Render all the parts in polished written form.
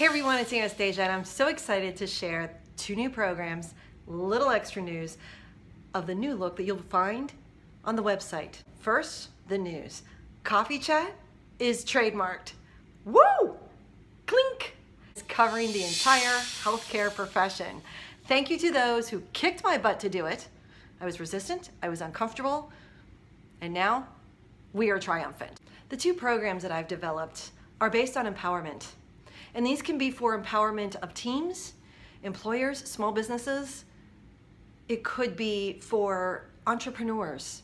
Hey everyone, it's Anastasia, and I'm so excited to share 2 new programs, little extra news of the new look that you'll find on the website. First, the news. Coffee Chat is trademarked. Woo! Clink! It's covering the entire healthcare profession. Thank you to those who kicked my butt to do it. I was resistant, I was uncomfortable, and now we are triumphant. The 2 programs that I've developed are based on empowerment. And these can be for empowerment of teams, employers, small businesses. It could be for entrepreneurs.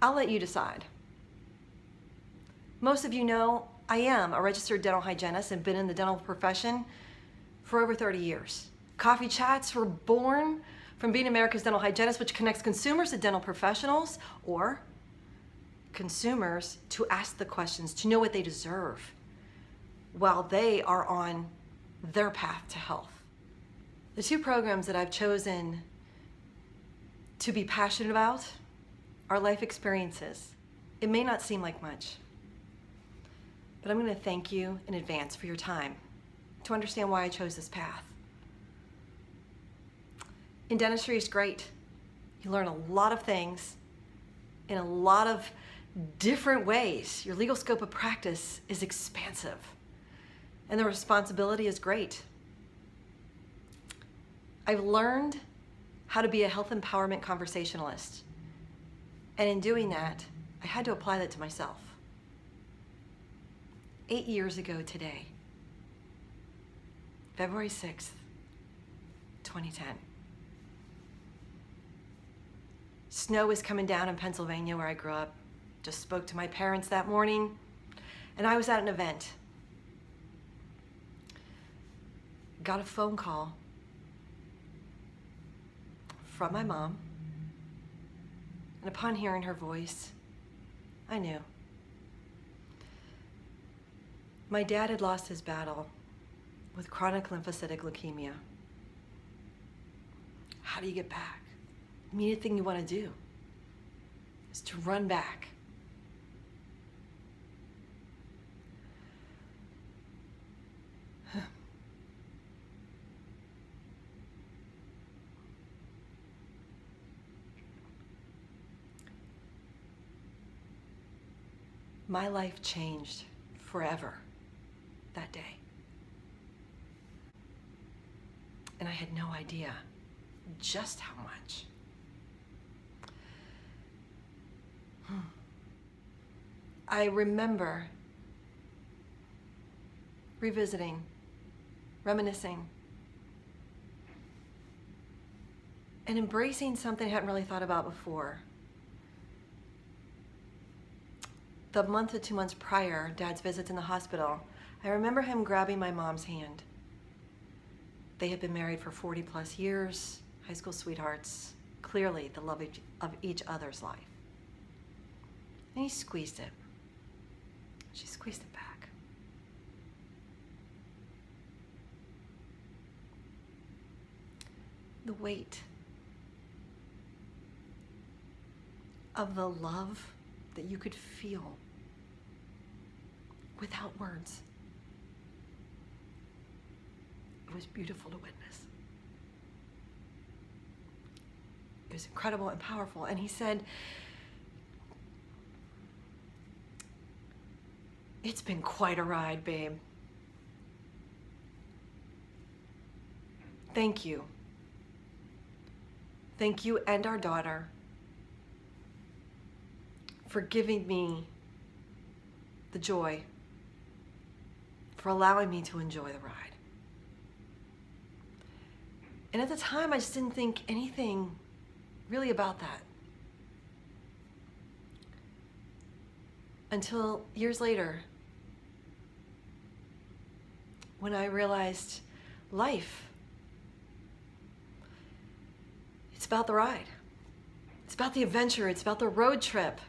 I'll let you decide. Most of you know I am a registered dental hygienist and been in the dental profession for over 30 years. Coffee Chats were born from being America's dental hygienist, which connects consumers to dental professionals, or consumers to ask the questions, to know what they deserve, while they are on their path to health. The 2 programs that I've chosen to be passionate about are life experiences. It may not seem like much, but I'm going to thank you in advance for your time to understand why I chose this path. In dentistry, it's great. You learn a lot of things in a lot of different ways. Your legal scope of practice is expansive, and the responsibility is great. I've learned how to be a health empowerment conversationalist. And in doing that, I had to apply that to myself. 8 years ago today, February 6th, 2010. Snow was coming down in Pennsylvania where I grew up. Just spoke to my parents that morning, and I was at an event. Got a phone call from my mom, and upon hearing her voice, I knew. My dad had lost his battle with chronic lymphocytic leukemia. How do you get back? The immediate thing you want to do is to run back. My life changed forever that day. And I had no idea just how much. I remember revisiting, reminiscing, and embracing something I hadn't really thought about before. The month to 2 months prior, Dad's visits in the hospital, I remember him grabbing my mom's hand. They had been married for 40 plus years, high school sweethearts, clearly the love of each other's life. And he squeezed it. She squeezed it back. The weight of the love that you could feel without words. It was beautiful to witness. It was incredible and powerful. And he said, "It's been quite a ride, babe. Thank you. Thank you and our daughter for giving me the joy, for allowing me to enjoy the ride." And at the time, I just didn't think anything really about that. Until years later, when I realized life, it's about the ride. It's about the adventure. It's about the road trip.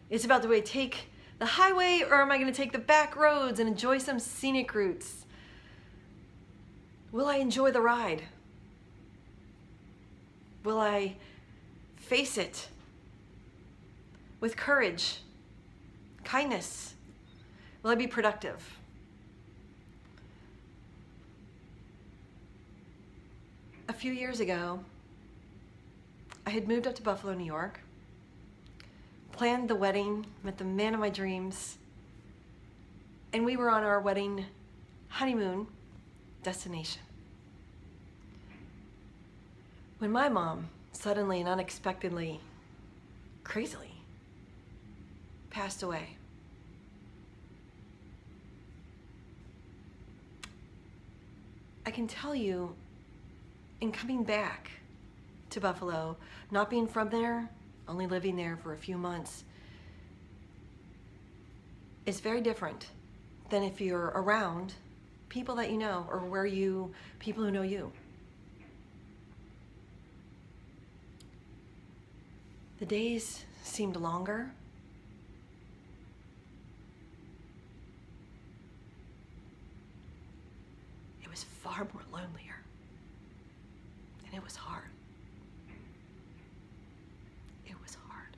It's about the way to take the highway, or am I going to take the back roads and enjoy some scenic routes? Will I enjoy the ride? Will I face it with courage, kindness? Will I be productive? few years ago, I had moved up to Buffalo, New York, planned the wedding, met the man of my dreams, and we were on our wedding honeymoon destination. When my mom suddenly and unexpectedly, crazily, passed away. I can tell you, in coming back to Buffalo, not being from there, only living there for a few months, it's very different than if you're around people that you know, or people who know you. The days seemed longer. It was far more lonelier. And it was hard. It was hard.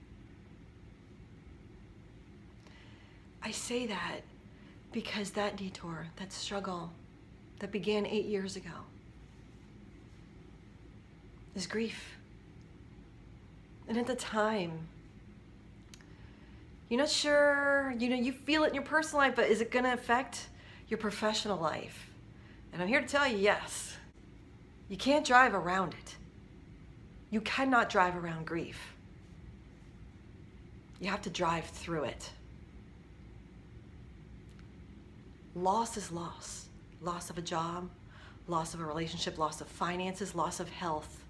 I say that because that detour, that struggle that began 8 years ago, is grief. And at the time, you're not sure, you feel it in your personal life, but is it gonna affect your professional life? And I'm here to tell you, yes. You can't drive around it. You cannot drive around grief. You have to drive through it. Loss is loss. Loss of a job, loss of a relationship, loss of finances, loss of health.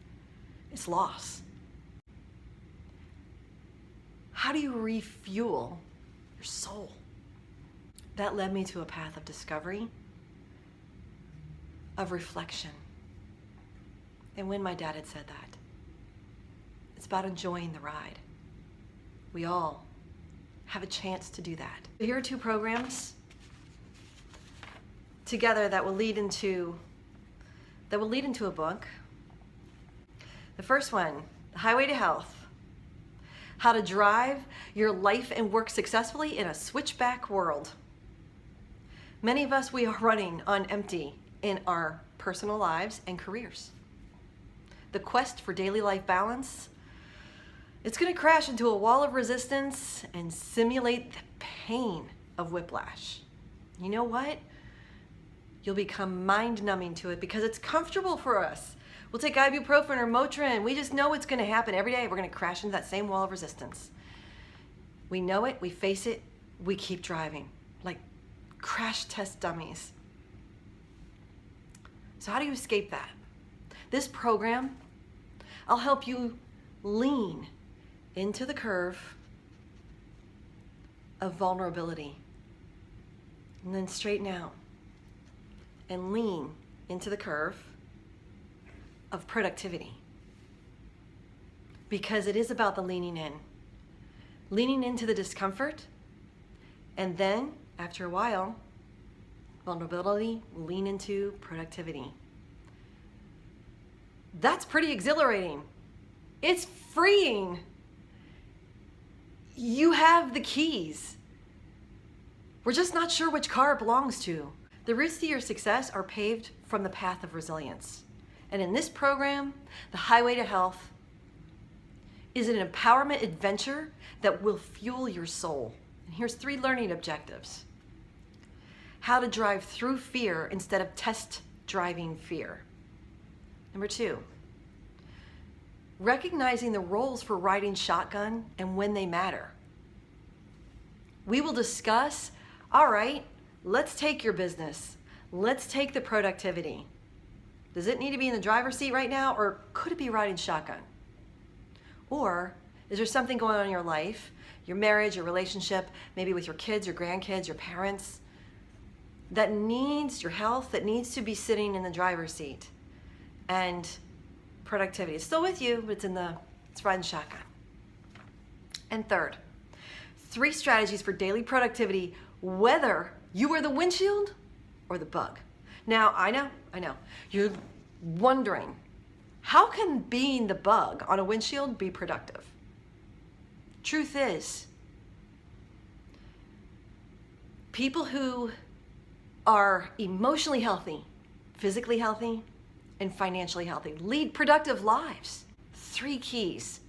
It's loss. How do you refuel your soul? That led me to a path of discovery, of reflection. And when my dad had said that, it's about enjoying the ride. We all have a chance to do that. Here are 2 programs together that will lead into a book. The first one, The Highway to Health. How to drive your life and work successfully in a switchback world. Many of us, we are running on empty in our personal lives and careers. The quest for daily life balance, it's going to crash into a wall of resistance and simulate the pain of whiplash. You know what? You'll become mind-numbing to it because it's comfortable for us. We'll take ibuprofen or Motrin. We just know it's going to happen every day. We're going to crash into that same wall of resistance. We know it, we face it, we keep driving like crash test dummies. So how do you escape that? This program, I'll help you lean into the curve of vulnerability and then straighten out and lean into the curve of productivity. Because it is about the leaning into the discomfort, and then after a while, vulnerability will lean into productivity. That's pretty exhilarating. It's freeing. You have the keys. We're just not sure which car it belongs to. The routes to your success are paved from the path of resilience. And in this program, The Highway to Health is an empowerment adventure that will fuel your soul. And here's 3 learning objectives. How to drive through fear instead of test driving fear. Number 2, recognizing the roles for riding shotgun and when they matter. We will discuss, all right, let's take your business. Let's take the productivity. Does it need to be in the driver's seat right now, or could it be riding shotgun? Or is there something going on in your life, your marriage, your relationship, maybe with your kids, your grandkids, your parents, that needs your health, that needs to be sitting in the driver's seat? And productivity is still with you, but it's riding shotgun. And third, 3 strategies for daily productivity, whether you are the windshield or the bug. Now, I know, you're wondering, how can being the bug on a windshield be productive? Truth is, people who are emotionally healthy, physically healthy, and financially healthy. Lead productive lives. 3 keys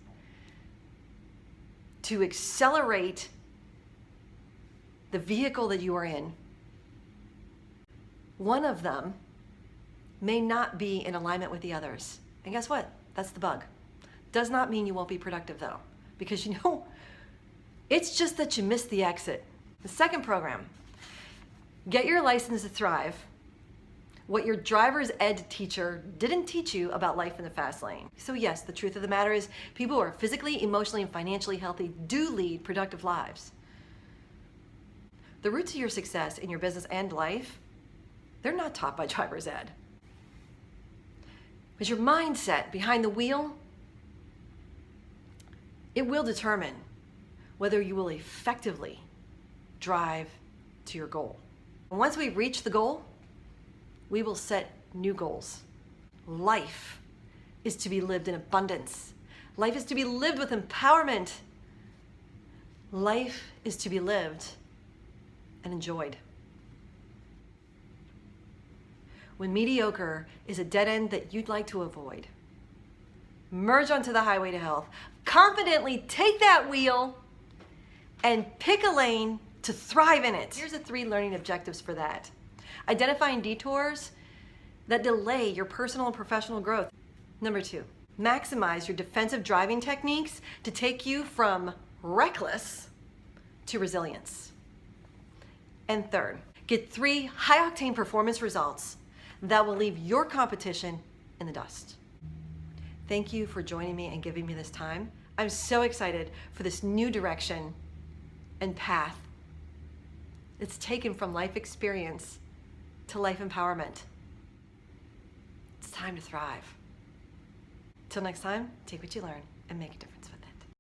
to accelerate the vehicle that you are in. One of them may not be in alignment with the others. And guess what? That's the bug. Does not mean you won't be productive though, because it's just that you missed the exit. The second program, get your license to thrive. What your driver's ed teacher didn't teach you about life in the fast lane. So yes, the truth of the matter is people who are physically, emotionally, and financially healthy do lead productive lives. The route to your success in your business and life, they're not taught by driver's ed. But your mindset behind the wheel, it will determine whether you will effectively drive to your goal. And once we reach the goal, we will set new goals. Life is to be lived in abundance. Life is to be lived with empowerment. Life is to be lived and enjoyed. When mediocre is a dead end that you'd like to avoid, merge onto the highway to health. Confidently take that wheel and pick a lane to thrive in it. Here's the 3 learning objectives for that. Identifying detours that delay your personal and professional growth. Number 2, maximize your defensive driving techniques to take you from reckless to resilience. And third, get 3 high-octane performance results that will leave your competition in the dust. Thank you for joining me and giving me this time. I'm so excited for this new direction and path. It's taken from life experience to life empowerment. It's time to thrive. Till next time, take what you learn and make a difference.